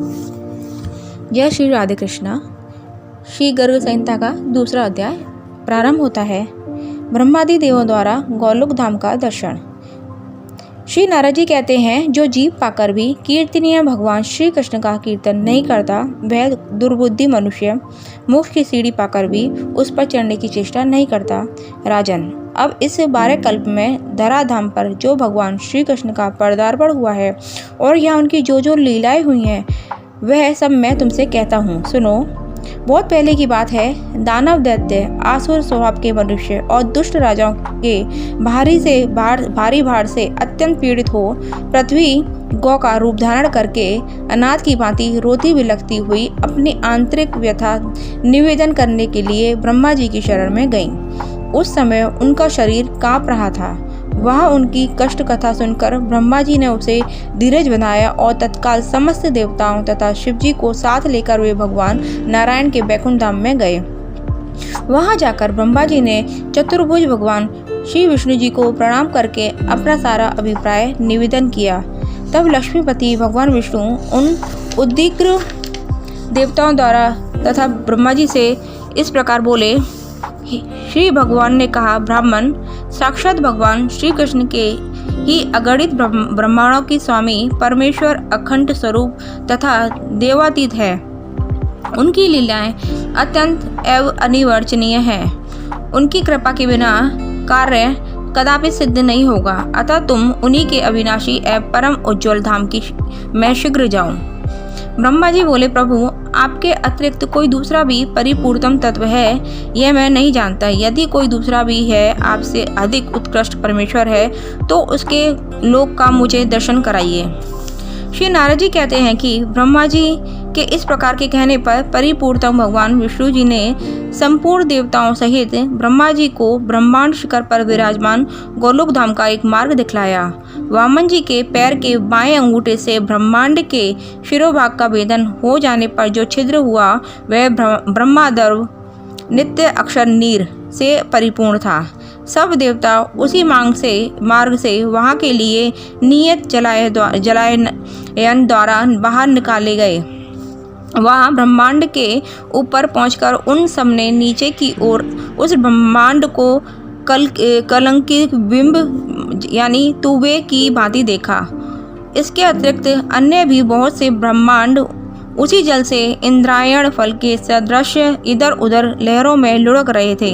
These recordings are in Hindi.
जय श्री राधे कृष्णा। श्री गर्ग संहिता का दूसरा अध्याय प्रारंभ होता है। ब्रह्मादि देवों द्वारा गोलोक धाम का दर्शन। श्री नारद जी कहते हैं, जो जीव पाकर भी कीर्तनीय भगवान श्री कृष्ण का कीर्तन नहीं करता, वह दुर्बुद्धि मनुष्य मोक्ष की सीढ़ी पाकर भी उस पर चढ़ने की चेष्टा नहीं करता। राजन, अब इस 12 कल्प में धराधाम पर जो भगवान श्री कृष्ण का पदार्पण हुआ है और यहाँ उनकी जो जो लीलाएं हुई हैं, वह सब मैं तुमसे कहता हूँ, सुनो। बहुत पहले की बात है। दानव, दैत्य, आसुर स्वभाव के मनुष्य और दुष्ट राजाओं के भारी भार से अत्यंत पीड़ित हो पृथ्वी गौ का रूप धारण करके अनाथ की भांति रोती बिलखती हुई अपनी आंतरिक व्यथा निवेदन करने के लिए ब्रह्मा जी की शरण में गईं। उस समय उनका शरीर कांप रहा था। वह उनकी कष्ट कथा सुनकर ब्रह्मा जी ने उसे धीरज बनाया और तत्काल समस्त देवताओं तथा शिव जी को साथ लेकर वे भगवान नारायण के बैकुंठ धाम में गए। वहां जाकर ब्रह्मा जी ने चतुर्भुज भगवान श्री विष्णु जी को प्रणाम करके अपना सारा अभिप्राय निवेदन किया। तब लक्ष्मीपति भगवान विष्णु उन उद्विग्न देवताओं द्वारा तथा ब्रह्मा जी से इस प्रकार बोले। श्री भगवान ने कहा, ब्राह्मण, साक्षात भगवान श्री कृष्ण के ही अगणित ब्रह्मांडों की स्वामी परमेश्वर अखंड स्वरूप तथा देवातीत है। उनकी लीलाएं अत्यंत एवं अनिवर्चनीय हैं। उनकी कृपा के बिना कार्य कदापि सिद्ध नहीं होगा। अतः तुम उन्हीं के अविनाशी एवं परम उज्ज्वल धाम की मैं शीघ्र जाऊं। ब्रह्मा जी बोले, प्रभु, आपके अतिरिक्त कोई दूसरा भी परिपूर्णतम तत्व है, यह मैं नहीं जानता। यदि कोई दूसरा भी है, आपसे अधिक उत्कृष्ट परमेश्वर है, तो उसके लोक का मुझे दर्शन कराइए। श्री नारद जी कहते हैं कि ब्रह्मा जी के इस प्रकार के कहने पर परिपूर्णतम भगवान विष्णु जी ने संपूर्ण देवताओं सहित ब्रह्मा जी को ब्रह्मांड शिखर पर विराजमान गोलोक धाम का एक मार्ग दिखलाया। वामन जी के पैर के बाएं अंगूठे से ब्रह्मांड के शिरोभाग का भेदन हो जाने पर जो छिद्र हुआ, वह ब्रह्मादर्व नित्य अक्षर नीर से परिपूर्ण था। सब देवता उसी मार्ग से वहां के लिए नियत जलायन द्वारा बाहर निकाले गए। वहां ब्रह्मांड के ऊपर पहुंचकर उन सब ने नीचे की ओर उस ब्रह्मांड को कलंकित बिंब यानी तूबे की भांति देखा। इसके अतिरिक्त अन्य भी बहुत से ब्रह्मांड उसी जल से इंद्रायण फल के सदृश इधर उधर लहरों में लुढ़क रहे थे।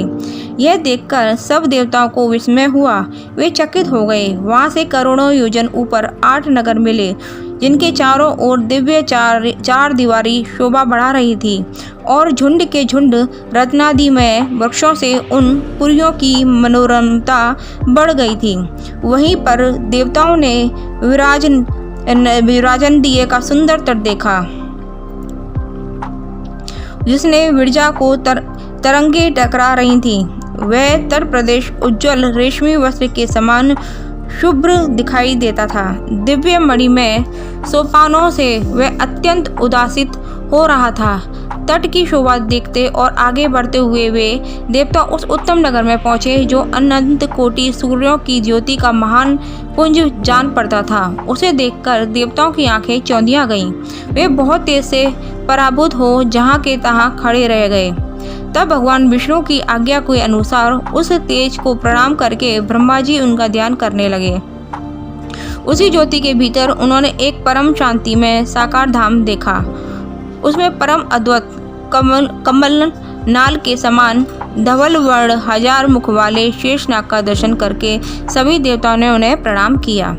यह देखकर सब देवताओं को विस्मय हुआ। वे चकित हो गए। वहां से करोड़ों योजन ऊपर 8 नगर मिले, जिनके चारों ओर दिव्य चार दीवारी शोभा बढ़ा रही थी और झुंड के झुंड रत्नादिमय वृक्षों से उन पुरियों की मनोरमता बढ़ गई थी। वहीं पर देवताओं ने विराजन दिए का सुंदर तट देखा, जिसने विरजा को तरंगे टकरा रही थी। वह तर प्रदेश उज्ज्वल रेशमी वस्त्र के समान शुभ्र दिखाई देता था। दिव्य मणि में सोपानों से वह अत्यंत उदासित हो रहा था। तट की शोभा देखते और आगे बढ़ते हुए वे देवता उस उत्तम नगर में पहुंचे, जो अनंत कोटि सूर्यों की ज्योति का महान पुंज जान पड़ता था। उसे देखकर देवताओं की आंखें चौंधिया गईं। वे बहुत तेज से पराभूत हो जहां के तहां खड़े रह गए। तब भगवान विष्णु की आज्ञा के अनुसार उस तेज को प्रणाम करके ब्रह्मा जी उनका ध्यान करने लगे। उसी ज्योति के भीतर उन्होंने एक परम शांति में साकार धाम देखा। उसमें परम अद्भुत कमल नाल के समान धवल वर्ण 1000 मुख वाले शेषनाग का दर्शन करके सभी देवताओं ने उन्हें प्रणाम किया।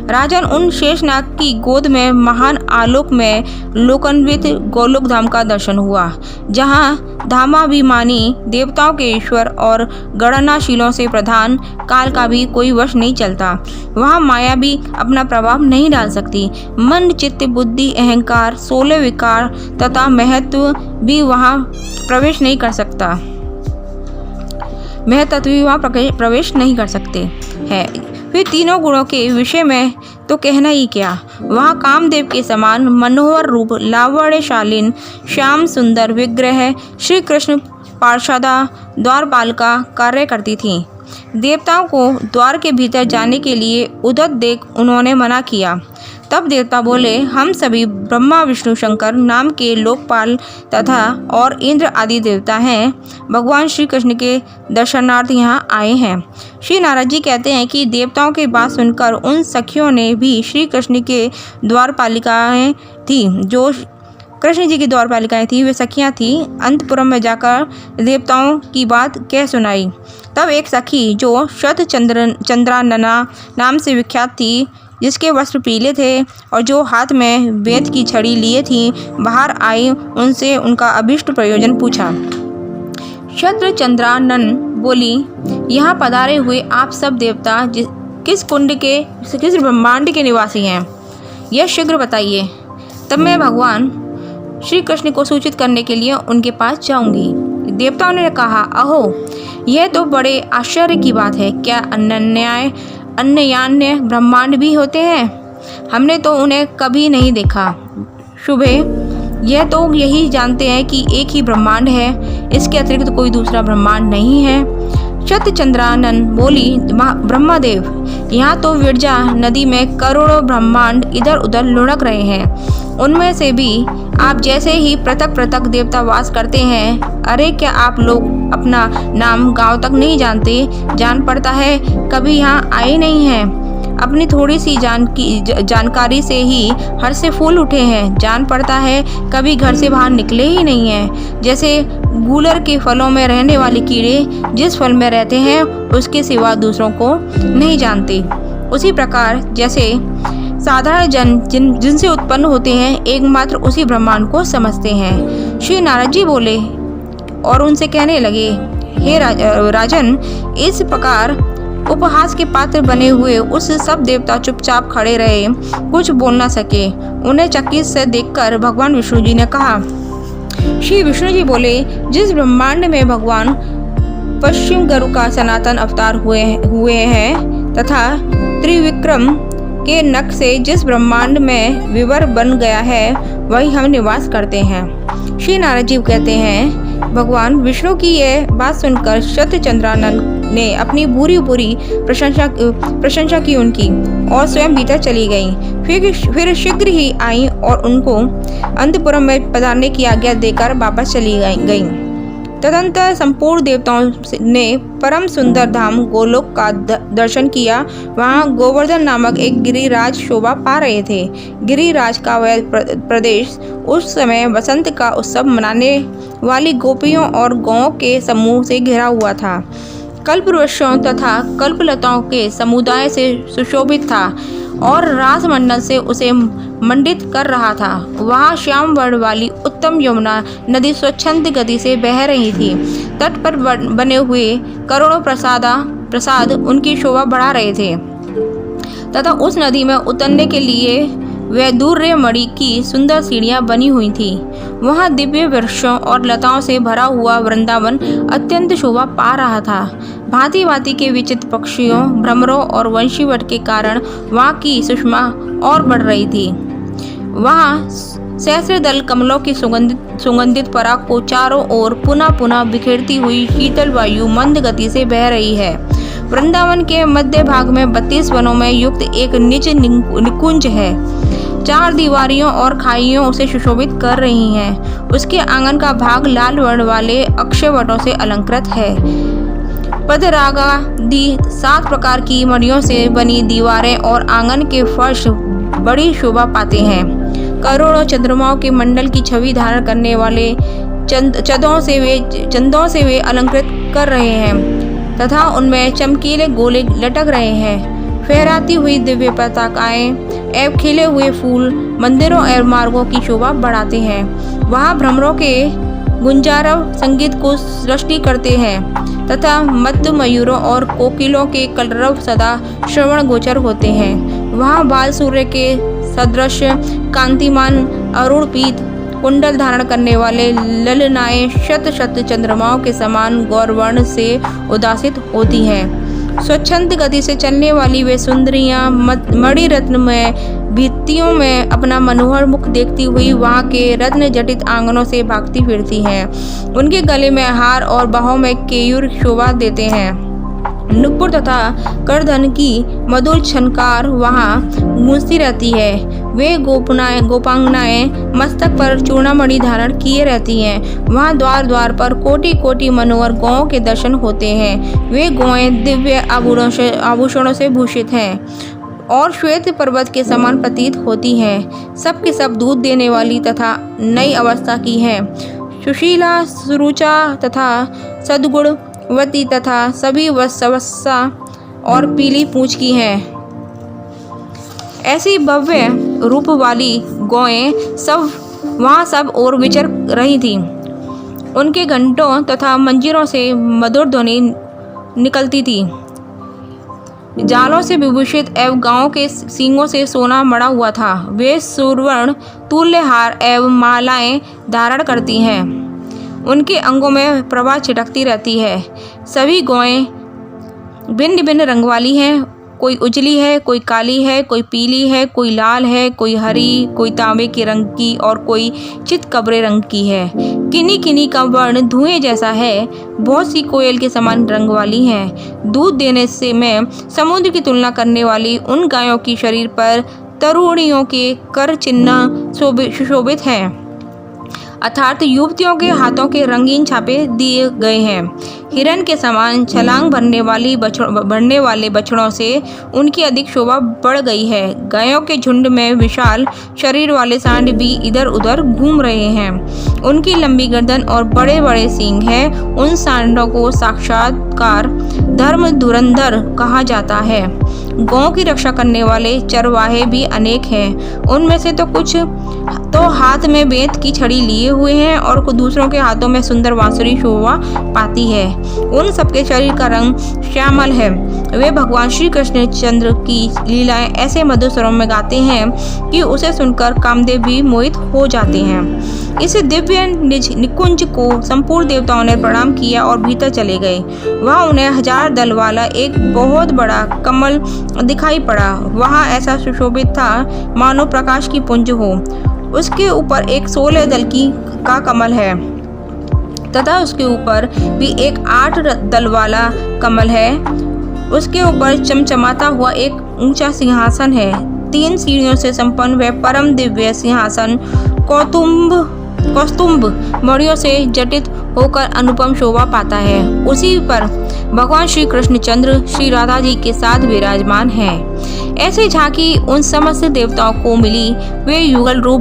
राजन, उन शेषनाग की गोद में महान आलोक में लोकान्वित गोलोक धाम का दर्शन हुआ, जहाँ धामाभिमानी देवताओं के ईश्वर और गणनाशीलों से प्रधान काल का भी कोई वश नहीं चलता। वहाँ माया भी अपना प्रभाव नहीं डाल सकती। मन, चित्त, बुद्धि, अहंकार, 16 विकार तथा महत्व भी वहाँ प्रवेश नहीं कर सकता। महत्व भी वहाँ प्रवेश नहीं कर सकते हैं। फिर तीनों गुणों के विषय में तो कहना ही क्या। वहाँ कामदेव के समान मनोहर रूप, लावण्यशालीन, श्याम सुंदर विग्रह श्री कृष्ण पार्षदा द्वारपाल का कार्य करती थी। देवताओं को द्वार के भीतर जाने के लिए उद्धत देख उन्होंने मना किया। तब देवता बोले, हम सभी ब्रह्मा विष्णु शंकर नाम के लोकपाल तथा और इंद्र आदि देवता हैं, भगवान श्री कृष्ण के दर्शनार्थ यहाँ आए हैं। श्री नारद जी कहते हैं कि देवताओं की बात सुनकर उन सखियों ने भी श्री कृष्ण के द्वारपालिकाएं थी, जो कृष्ण जी की द्वारपालिकाएं थी, वे सखियां थी, अंतपुरम में जाकर देवताओं की बात कह सुनाई। तब एक सखी जो चंद्रानना नाम से विख्यात थी, जिसके वस्त्र पीले थे और जो हाथ में वेद की छड़ी लिए थी, बाहर आई, उनसे उनका अभीष्ट प्रयोजन पूछा। चंद्रानन बोली, यहाँ पधारे हुए आप सब देवता किस ब्रह्मांड के निवासी हैं, यह शीघ्र बताइए। तब मैं भगवान श्री कृष्ण को सूचित करने के लिए उनके पास जाऊंगी। देवताओं ने कहा, अहो, यह तो बड़े आश्चर्य की बात है। क्या अन्य ब्रह्मांड भी होते हैं? हमने तो उन्हें कभी नहीं देखा। शुभे, यह तो यही जानते हैं कि एक ही ब्रह्मांड है, इसके अतिरिक्त कोई दूसरा ब्रह्मांड नहीं है। चंद्रानन बोली, ब्रह्मदेव, यहाँ तो विरजा नदी में करोड़ों ब्रह्मांड इधर उधर लुढ़क रहे हैं, उनमें से भी आप जैसे ही पृथक पृथक देवता वास करते हैं। अरे, क्या आप लोग अपना नाम गांव तक नहीं जानते? जान पड़ता है कभी यहाँ आए नहीं हैं। अपनी थोड़ी सी जानकारी से ही हर से फूल उठे हैं। जान पड़ता है कभी घर से बाहर निकले ही नहीं हैं। जैसे गूलर के फलों में रहने वाले कीड़े जिस फल में रहते हैं उसके सिवा दूसरों को नहीं जानते, उसी प्रकार जैसे साधारण जन जिनसे उत्पन्न होते हैं, एकमात्र उसी ब्रह्मांड को समझते हैं। श्री नारद जी बोले और उनसे कहने लगे, हे राजन, इस प्रकार उपहास के पात्र बने हुए उस सब देवता चुपचाप खड़े रहे, कुछ बोल न सके। उन्हें चकित से देखकर भगवान विष्णु जी ने कहा। श्री विष्णु जी बोले, जिस ब्रह्मांड में भगवान पश्चिम गरु का सनातन अवतार हुए हैं तथा त्रिविक्रम के नख से जिस ब्रह्मांड में विवर बन गया है, वही हम निवास करते हैं। श्री नारद जी कहते हैं, भगवान विष्णु की यह बात सुनकर चंद्रानन ने अपनी पूरी प्रशंसा की उनकी और स्वयं भीतर चली गई। फिर शीघ्र ही आई और उनको अंतपुरम में पधारने की आज्ञा देकर वापस चली गई। तदंतर संपूर्ण देवताओं ने परम सुंदर धाम गोलोक का दर्शन किया। वहाँ गोवर्धन नामक एक गिरिराज शोभा पा रहे थे। गिरिराज का वह प्रदेश उस समय वसंत का उत्सव मनाने वाली गोपियों और गौओं के समूह से घिरा हुआ था। कल्पवृक्षों तथा कल्पलताओं के समुदाय से सुशोभित था और रासमंडल से उसे मंडित कर रहा था। वहाँ श्याम वर्ण वाली उत्तम यमुना नदी स्वच्छंद गति से बह रही थी। तट पर बने हुए करोड़ों प्रसाद उनकी शोभा बढ़ा रहे थे तथा उस नदी में उतरने के लिए वैदूर्य मणि की सुंदर सीढ़ियां बनी हुई थी। वहाँ दिव्य वृक्षों और लताओं से भरा हुआ वृंदावन अत्यंत शोभा पा रहा था। भांति भांति के विचित्र पक्षियों, भ्रमरों और वंशीवट के कारण वहाँ की सुषमा और बढ़ रही थी। वहाँ सहस्त्रदल कमलों की सुगंधित पराग को चारों ओर पुनः पुनः बिखेरती हुई शीतल वायु मंद गति से बह रही है। वृंदावन के मध्य भाग में 32 वनों में युक्त एक निज निकुंज है। 4 दीवारियों और खाइयों उसे सुशोभित कर रही हैं। उसके आंगन का भाग लाल वर्ण वाले अक्षय वटों से अलंकृत है। पदरागादि 7 प्रकार की मणियों से बनी दीवारें और आंगन के फर्श बड़ी शोभा पाते हैं। करोड़ों चंद्रमाओं के मंडल की छवि धारण करने वाले चंदों से वे अलंकृत कर रहे हैं तथा उनमें चमकीले गोले लटक रहे हैं। फहराती हुई दिव्य पताकाएं एवं खिले हुए फूल मंदिरों एवं मार्गों की शोभा बढ़ाते हैं। वहाँ भ्रमरों के गुंजारव संगीत को सृष्टि करते हैं तथा मत्त मयूरों और कोकिलों के कलरव सदा श्रवण गोचर होते हैं। वहाँ बाल सूर्य के सदृश कांतिमान अरुण पीत कुंडल धारण करने वाले ललनाएं शत शत चंद्रमाओं के समान गौरवर्ण से उदासित होती हैं। स्वच्छंद गति से चलने वाली वे सुंदरियां मणि रत्न में भित्तियों में अपना मनोहर मुख देखती हुई वहाँ के रत्न जटित आंगनों से भागती फिरती हैं। उनके गले में हार और बाहों में केयूर शोभा देते हैं। नुपुर तथा करधन की मधुर छनकार वहाँ गूंजती रहती है। वे गोपांगनाएं मस्तक पर चूड़ामणि धारण किए रहती हैं। वहाँ द्वार द्वार पर कोटि कोटि मनोहर गौओं के दर्शन होते हैं। वे गौएं दिव्य आभूषणों से भूषित हैं और श्वेत पर्वत के समान प्रतीत होती हैं। सब के सब दूध देने वाली तथा नई अवस्था की हैं। सुशीला, सुरुचा तथा सद्गुणवती तथा सभी वत्सा और पीली पूंछ की हैं। ऐसी भव्य रूप वाली गौएं सब और विचर रही थीं। उनके घंटों तथा मंजीरों से मधुर ध्वनि निकलती थी। जालों से विभूषित एवं गांवों के सींगों से सोना मड़ा हुआ था। वे सुवर्ण तुल्य हार एवं मालाएं धारण करती हैं। उनके अंगों में प्रभा छिटकती रहती है। सभी गौएं भिन्न भिन्न रंग वाली हैं। कोई उजली है, कोई काली है, कोई पीली है, कोई लाल है, कोई हरी, कोई तांबे के रंग की और कोई चितकबरे रंग की है। किन्हीं किन्हीं का वर्ण धुएं जैसा है। बहुत सी कोयल के समान रंग वाली हैं। दूध देने से में समुद्र की तुलना करने वाली उन गायों की शरीर पर तरुणियों के कर चिन्ह सुशोभित हैं, अर्थात युवतियों के हाथों के रंगीन छापे दिए गए हैं। हिरण के समान छलांग भरने वाले बछड़ों से उनकी अधिक शोभा बढ़ गई है। गायों के झुंड में विशाल शरीर वाले सांड भी इधर उधर घूम रहे हैं। उनकी लंबी गर्दन और बड़े बड़े सींग हैं। उन सांडों को साक्षात्कार धर्म धुरंधर कहा जाता है। गौ की रक्षा करने वाले चरवाहे भी अनेक हैं। उनमें से तो कुछ तो हाथ में बेंत की छड़ी लिए हुए हैं और दूसरों के हाथों में सुंदर बांसुरी शोभा पाती है। उन सबके शरीर का रंग श्यामल है। वे भगवान श्री कृष्ण चंद्र की लीलाएं ऐसे मधुर स्वरों में गाते हैं कि उसे सुनकर कामदेव भी मोहित हो जाते हैं। इस दिव्य निकुंज को संपूर्ण देवताओं ने प्रणाम किया और भीतर चले गए। वहाँ उन्हें 1000 दल वाला एक बहुत बड़ा कमल दिखाई पड़ा। वहाँ ऐसा सुशोभित था मानो प्रकाश की पुंज हो। उसके ऊपर एक 16 दल का कमल है तथा उसके ऊपर भी एक 8 दल वाला कमल है। उसके ऊपर चमचमाता हुआ एक ऊंचा सिंहासन है। 3 सीढ़ियों से संपन्न वह परम दिव्य सिंहासन कौस्तुभ मणियों से जटित होकर अनुपम शोभा पाता है। उसी पर भगवान श्री कृष्णचंद्र श्री राधा जी के साथ विराजमान हैं। ऐसी झांकी उन समस्त देवताओं को मिली। वे युगल रूप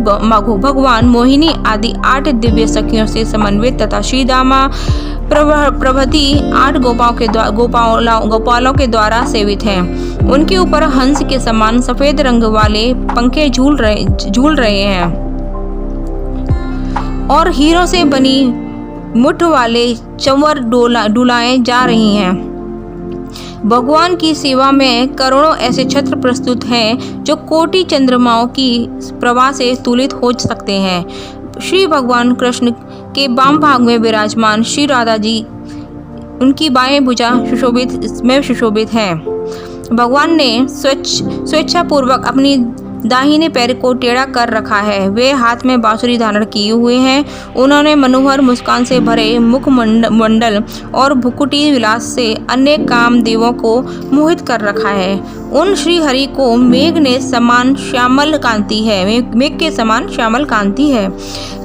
भगवान मोहिनी आदि 8 दिव्य सखियों से समन्वित तथा श्रीदामा प्रभृति 8 गोपालों के द्वारा सेवित हैं। उनके ऊपर हंस के समान सफेद रंग वाले पंखे झूल रहे हैं और हीरों से बनी मुठ वाले चंवर डुलाए जा रही हैं। भगवान की सेवा में करोड़ों ऐसे छत्र प्रस्तुत हैं जो कोटि चंद्रमाओं की प्रभा से तुलित हो सकते हैं। श्री भगवान कृष्ण के वाम भाग में विराजमान श्री राधा जी उनकी बाएं भुजा सुशोभित हैं। भगवान ने स्वेच्छापूर्वक अपनी दाहिने पैर को टेढ़ा कर रखा है। वे हाथ में बांसुरी धारण किए हुए हैं। उन्होंने मनोहर मुस्कान से भरे मुखमंडल और भुकुटी विलास से अनेक कामदेवों को मोहित कर रखा है। उन श्री हरि को मेघ के समान श्यामल कांति है।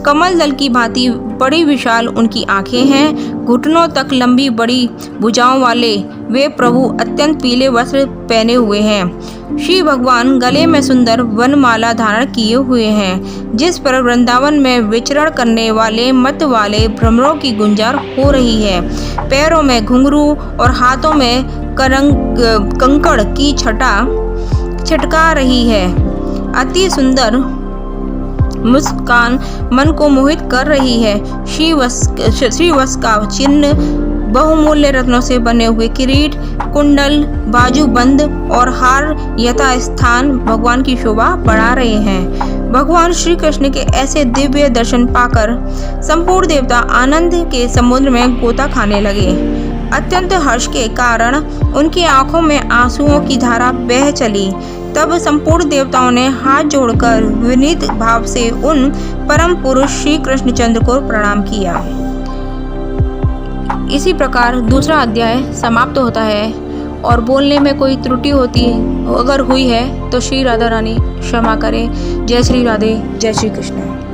कमल दल की भांति बड़ी विशाल उनकी आंखें हैं। घुटनों तक लंबी बड़ी भुजाओं वाले वे प्रभु अत्यंत पीले वस्त्र पहने हुए हैं। श्री भगवान गले में सुंदर वनमाला धारण किए हुए हैं, जिस पर वृंदावन में विचरण करने वाले मत वाले भ्रमरों की गुंजार हो रही है। पैरों में घुंघरू और हाथों में कंकड़ की छिटका रही है। अति सुंदर मुस्कान मन को मोहित कर रही है। श्रीवत्स का चिन्ह, बहुमूल्य रत्नों से बने हुए किरीट, कुंडल, बाजूबंद और हार यथास्थान भगवान की शोभा बढ़ा रहे हैं। भगवान श्री कृष्ण के ऐसे दिव्य दर्शन पाकर संपूर्ण देवता आनंद के समुद्र में गोता खाने लगे। अत्यंत हर्ष के कारण उनकी आंखों में आंसुओं की धारा बह चली। तब संपूर्ण देवताओं ने हाथ जोड़कर विनीत भाव से उन परम पुरुष श्री कृष्णचंद्र को प्रणाम किया। इसी प्रकार दूसरा अध्याय समाप्त होता है। और बोलने में कोई त्रुटि होती अगर हुई है तो श्री राधा रानी क्षमा करें। जय श्री राधे, जय श्री कृष्ण।